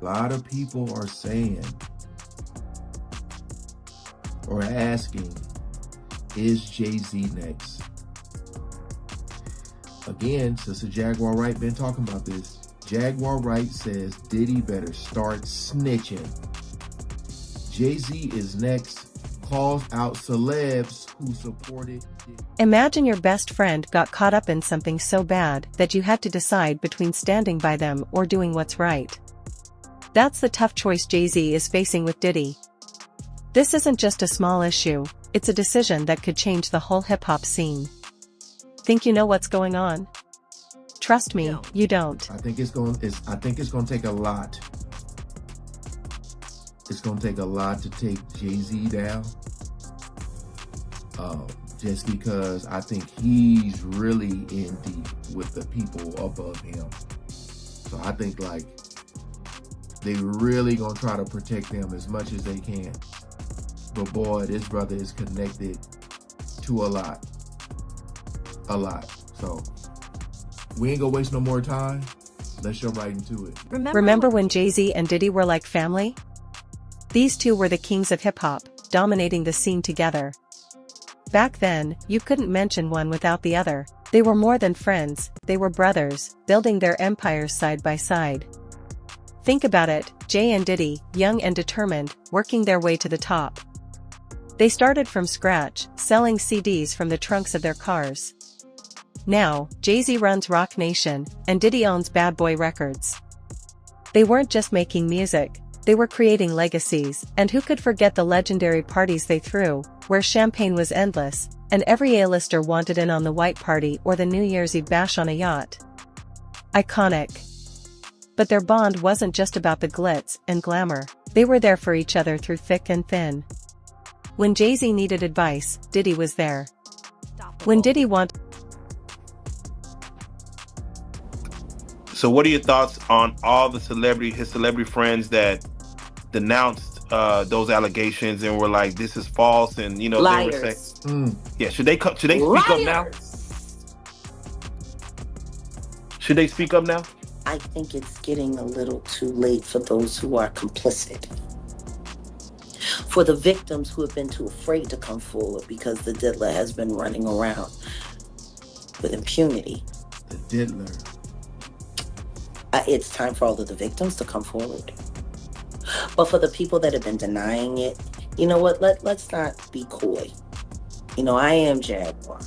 A lot of people are saying or asking, is Jay-Z next? Again, Sister Jaguar Wright been talking about this. Jaguar Wright says Diddy better start snitching. Jay-Z is next, calls out celebs who supported Diddy. Imagine your best friend got caught up in something so bad that you had to decide between standing by them or doing what's right. That's the tough choice Jay-Z is facing with Diddy. This isn't just a small issue, it's a decision that could change the whole hip-hop scene. Think you know what's going on? Trust me, you don't. I think it's going to take a lot. It's going to take a lot to take Jay-Z down. Just because I think he's really in deep with the people above him. So I think like they really gonna try to protect them as much as they can. But boy, this brother is connected to a lot. So we ain't gonna waste no more time. Let's jump right into it. Remember when Jay-Z and Diddy were like family? These two were the kings of hip-hop, dominating the scene together. Back then, you couldn't mention one without the other. They were more than friends, they were brothers, building their empires side by side. Think about it, Jay and Diddy, young and determined, working their way to the top. They started from scratch, selling CDs from the trunks of their cars. Now, Jay-Z runs Roc Nation, and Diddy owns Bad Boy Records. They weren't just making music, they were creating legacies, and who could forget the legendary parties they threw, where champagne was endless, and every A-lister wanted in on the white party or the New Year's Eve bash on a yacht. Iconic. But their bond wasn't just about the glitz and glamour, they were there for each other through thick and thin. When Jay-Z needed advice, Diddy was there. When Diddy wanted... So what are your thoughts on all the his celebrity friends that denounced those allegations and were like, this is false, and you know, liars. They were saying, yeah, should they speak up now? Should they speak up now? I think it's getting a little too late for those who are complicit. For the victims who have been too afraid to come forward because the diddler has been running around with impunity. The diddler. It's time for all of the victims to come forward. But for the people that have been denying it, you know what? Let's not be coy. You know, I am Jaguar.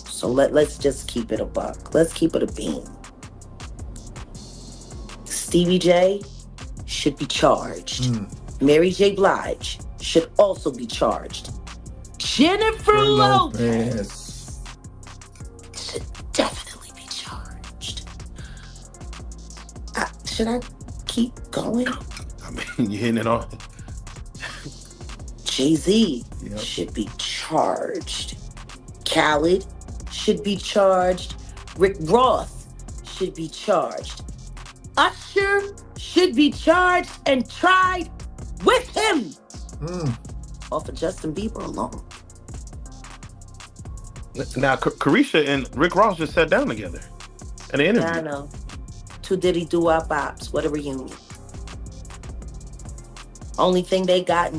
So let's just keep it a buck. Let's keep it a beam. Stevie J should be charged. Mary J. Blige should also be charged. Jennifer Lopez should definitely be charged. Should I keep going? I mean, you're hitting it on. Jay-Z should be charged. Khaled should be charged. Rick Ross should be charged. Usher should be charged and tried with him. Off of Justin Bieber alone. Now, Carisha and Rick Ross just sat down together in an interview. I know. Two Diddy doo-wop bops. What a reunion. Only thing they got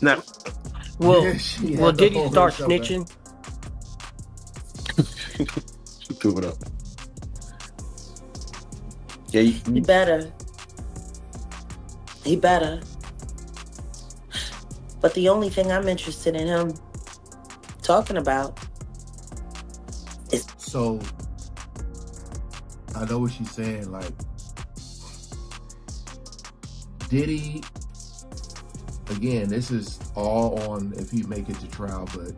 Now, will Diddy start snitching? Prove it up. Yeah, he better. He better. But the only thing I'm interested in him talking about is... So, I know what she's saying, like, Diddy, again, this is all on if he make it to trial, but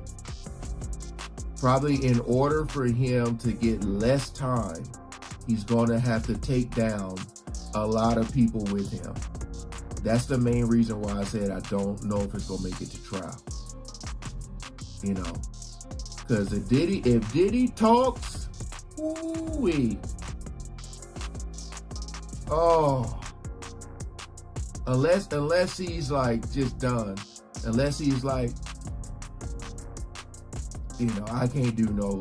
probably in order for him to get less time, he's going to have to take down a lot of people with him. That's the main reason why I said I don't know if it's going to make it to trial. You know, because if Diddy talks, ooh-wee. Oh, unless he's like just done, unless he's like, you know, I can't do no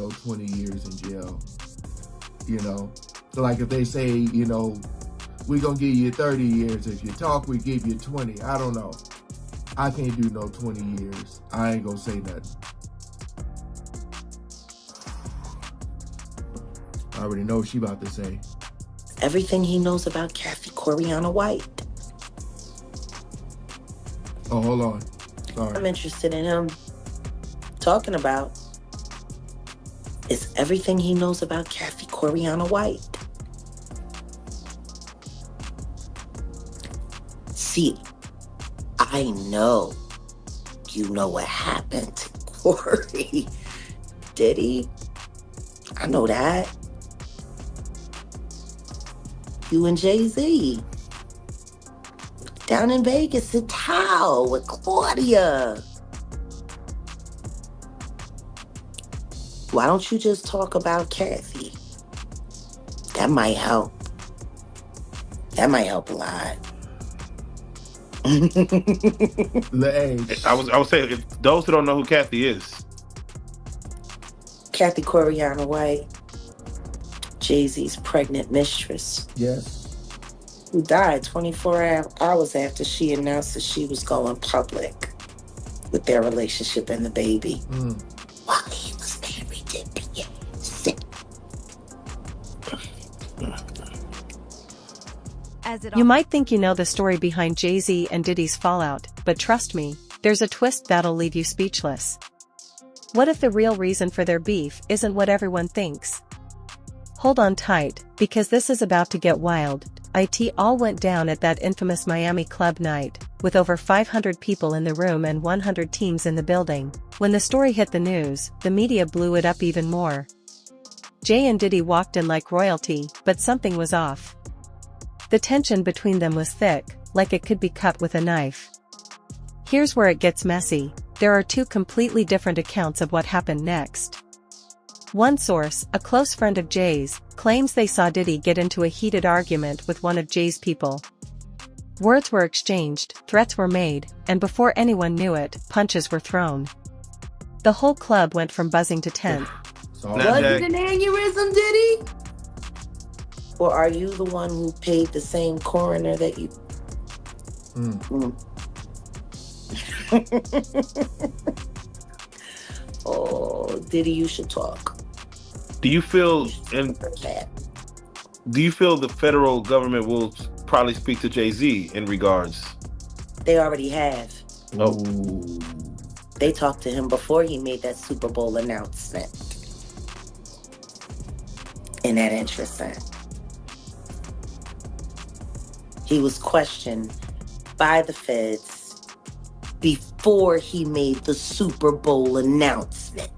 20 years in jail you know. So like if they say, you know, we're going to give you 30 years. If you talk, we give you 20. I don't know. I can't do no 20 years. I ain't going to say nothing. I already know what she about to say. Everything he knows about Kathy Coriana White. Oh, hold on. Sorry. I'm interested in him talking about is everything he knows about Kathy Coriana White. See, I know you know what happened to Corey. Diddy, I know that. You and Jay-Z. Down in Vegas at Tao with Claudia. Why don't you just talk about Kathy? That might help. That might help a lot. I was saying, if those who don't know who Kathy is. Kathy Coriana White, Jay-Z's pregnant mistress. Yes. Who died 24 hours after she announced that she was going public with their relationship and the baby. While he was married to Beyonce. You might think you know the story behind Jay-Z and Diddy's fallout, but trust me, there's a twist that'll leave you speechless. What if the real reason for their beef isn't what everyone thinks? Hold on tight, because this is about to get wild. It all went down at that infamous Miami club night, with over 500 people in the room and 100 teams in the building. When the story hit the news, the media blew it up even more. Jay and Diddy walked in like royalty, but something was off. The tension between them was thick, like it could be cut with a knife. Here's where it gets messy. There are two completely different accounts of what happened next. One source, a close friend of Jay's, claims they saw Diddy get into a heated argument with one of Jay's people. Words were exchanged, threats were made, and before anyone knew it, punches were thrown. The whole club went from buzzing to tense. Was it an aneurysm, Diddy? Or are you the one who paid the same coroner that you... Oh, Diddy, you should talk. Do you feel the federal government will probably speak to Jay-Z in regards? They already have. Oh. They talked to him before he made that Super Bowl announcement. Isn't that interesting? He was questioned by the feds before he made the Super Bowl announcement.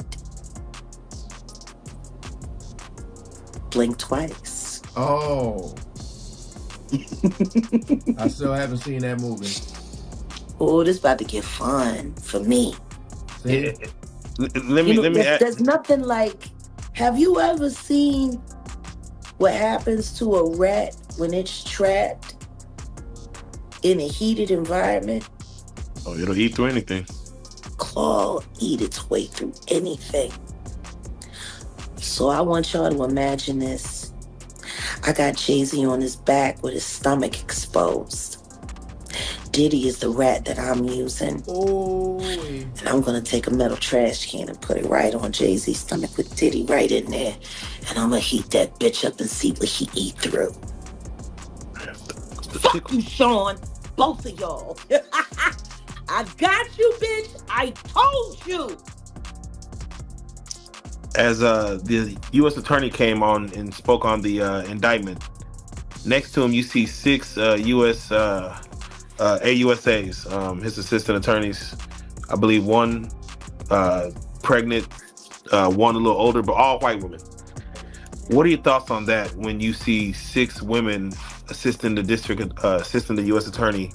Blink twice. Oh. I still haven't seen that movie. Oh, this about to get fun for me. Yeah. Let me there's nothing like, have you ever seen what happens to a rat when it's trapped in a heated environment? Oh, it'll eat through anything. Claw eat its way through anything. So I want y'all to imagine this. I got Jay-Z on his back with his stomach exposed. Diddy is the rat that I'm using. Oh. And I'm going to take a metal trash can and put it right on Jay-Z's stomach with Diddy right in there. And I'm going to heat that bitch up and see what he eat through. Fuck you, Sean. Both of y'all. I got you, bitch. I told you. As the U.S. attorney came on and spoke on the indictment, next to him you see 6 U.S. AUSAs, his assistant attorneys. I believe one pregnant, one a little older, but all white women. What are your thoughts on that when you see 6 women assisting the U.S. attorney?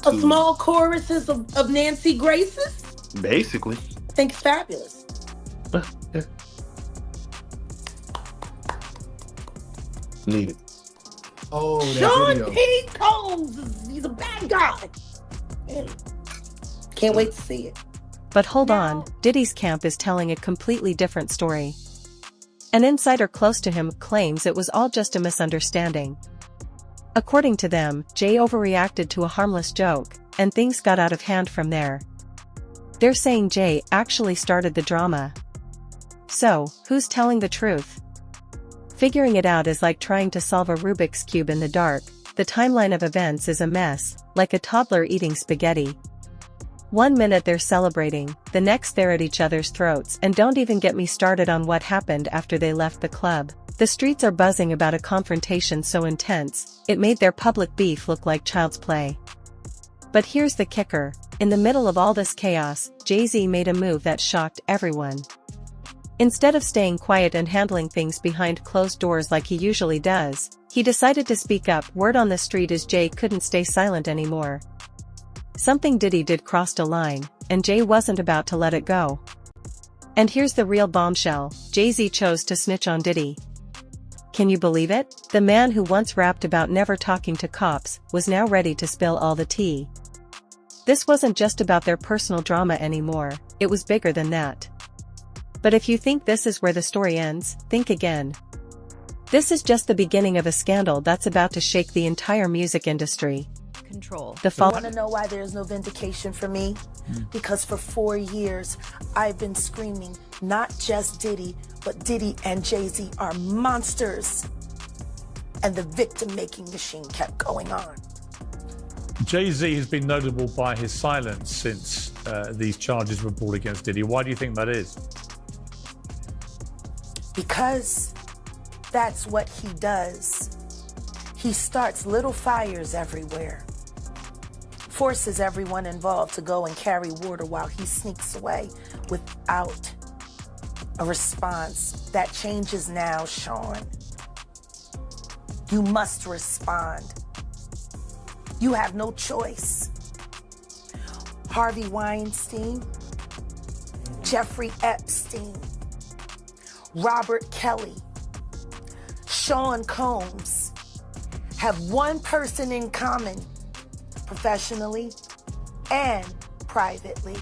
A small choruses of Nancy Graces? Basically. I think it's fabulous. Yeah. Need it. Oh, that Sean video. P. Combs, he's a bad guy. Can't wait to see it. But hold on, Diddy's camp is telling a completely different story. An insider close to him claims it was all just a misunderstanding. According to them, Jay overreacted to a harmless joke, and things got out of hand from there. They're saying Jay actually started the drama. So, who's telling the truth? Figuring it out is like trying to solve a Rubik's Cube in the dark. The timeline of events is a mess, like a toddler eating spaghetti. One minute they're celebrating, the next they're at each other's throats, and don't even get me started on what happened after they left the club. The streets are buzzing about a confrontation so intense, it made their public beef look like child's play. But here's the kicker. In the middle of all this chaos, Jay-Z made a move that shocked everyone. Instead of staying quiet and handling things behind closed doors like he usually does, he decided to speak up. Word on the street is Jay couldn't stay silent anymore. Something Diddy did crossed a line, and Jay wasn't about to let it go. And here's the real bombshell, Jay-Z chose to snitch on Diddy. Can you believe it? The man who once rapped about never talking to cops was now ready to spill all the tea. This wasn't just about their personal drama anymore, it was bigger than that. But if you think this is where the story ends, think again. This is just the beginning of a scandal that's about to shake the entire music industry. Control. The You want to know why there's no vindication for me? Because for 4 years, I've been screaming, not just Diddy, but Diddy and Jay-Z are monsters. And the victim-making machine kept going on. Jay-Z has been notable by his silence since these charges were brought against Diddy. Why do you think that is? Because that's what he does. He starts little fires everywhere. Forces everyone involved to go and carry water while he sneaks away without a response. That changes now, Sean. You must respond. You have no choice. Harvey Weinstein, Jeffrey Epstein, Robert Kelly, Sean Combs have one person in common, professionally and privately.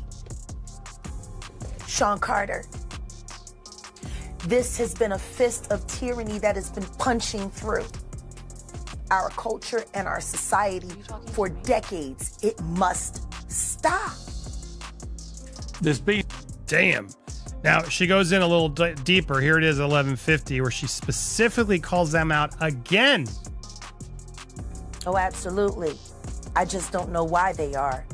Sean Carter. This has been a fist of tyranny that has been punching through our culture and our society for decades. It must stop. There's been... Damn. Now, she goes in a little deeper. Here it is, 1150, where she specifically calls them out again. Oh, absolutely. I just don't know why they are.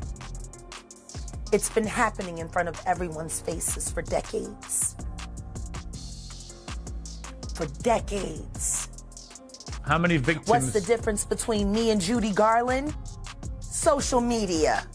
It's been happening in front of everyone's faces for decades. For decades. How many victims... What's the difference between me and Judy Garland? Social media.